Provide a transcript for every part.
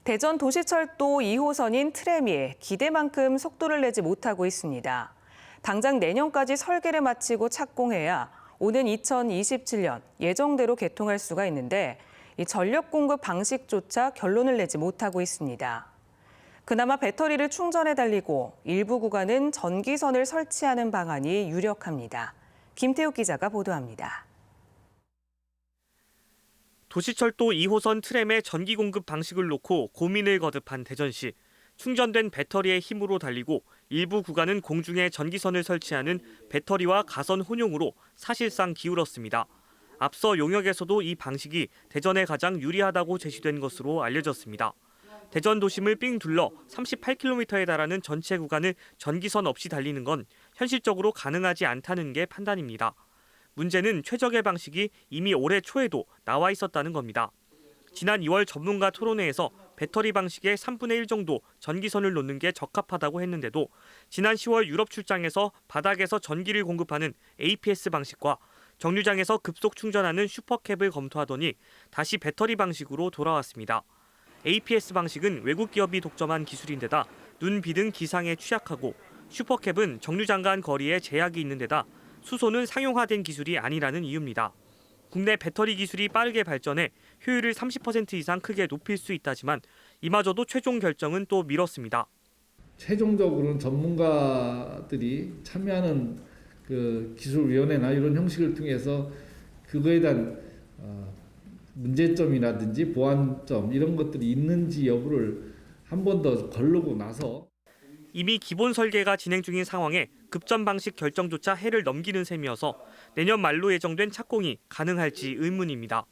대전 도시철도 2호선인 트램이 기대만큼 속도를 내지 못하고 있습니다. 당장 내년까지 설계를 마치고 착공해야 오는 2027년 예정대로 개통할 수가 있는데 이 전력 공급 방식조차 결론을 내지 못하고 있습니다. 그나마 배터리를 충전해 달리고 일부 구간은 전기선을 설치하는 방안이 유력합니다. 김태욱 기자가 보도합니다. 도시철도 2호선 트램의 전기 공급 방식을 놓고 고민을 거듭한 대전시. 충전된 배터리의 힘으로 달리고 일부 구간은 공중에 전기선을 설치하는 배터리와 가선 혼용으로 사실상 기울었습니다. 앞서 용역에서도 이 방식이 대전에 가장 유리하다고 제시된 것으로 알려졌습니다. 대전 도심을 삥 둘러 38km에 달하는 전체 구간을 전기선 없이 달리는 건 현실적으로 가능하지 않다는 게 판단입니다. 문제는 최적의 방식이 이미 올해 초에도 나와 있었다는 겁니다. 지난 2월 전문가 토론회에서 배터리 방식의 3분의 1 정도 전기선을 놓는 게 적합하다고 했는데도 지난 10월 유럽 출장에서 바닥에서 전기를 공급하는 APS 방식과 정류장에서 급속 충전하는 슈퍼캡을 검토하더니 다시 배터리 방식으로 돌아왔습니다. APS 방식은 외국 기업이 독점한 기술인데다 눈, 비 등 기상에 취약하고 슈퍼캡은 정류장 간 거리에 제약이 있는 데다 수소는 상용화된 기술이 아니라는 이유입니다. 국내 배터리 기술이 빠르게 발전해 효율을 30% 이상 크게 높일 수 있다지만 이마저도 최종 결정은 또 미뤘습니다. 최종적으로는 전문가들이 참여하는 그 기술위원회나 이런 형식을 통해서 그거에 대한 문제점이라든지 보완점 이런 것들이 있는지 여부를 한 번 더 거르고 나서 이미 기본 설계가 진행 중인 상황에 급전 방식 결정조차 해를 넘기는 셈이어서 내년 말로 예정된 착공이 가능할지 의문입니다.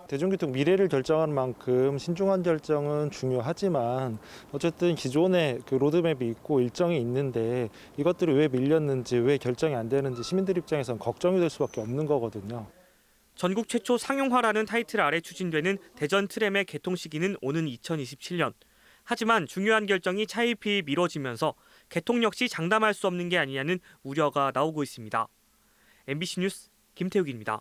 대중교통 미래를 결정하는 만큼 신중한 결정은 중요하지만 어쨌든 기존에 그 로드맵이 있고 일정이 있는데 이것들이 왜 밀렸는지 왜 결정이 안 되는지 시민들 입장에서는 걱정이 될 수밖에 없는 거거든요. 전국 최초 상용화라는 타이틀 아래 추진되는 대전 트램의 개통 시기는 오는 2027년. 하지만 중요한 결정이 차일피일 미뤄지면서 개통 역시 장담할 수 없는 게 아니냐는 우려가 나오고 있습니다. MBC 뉴스 김태욱입니다.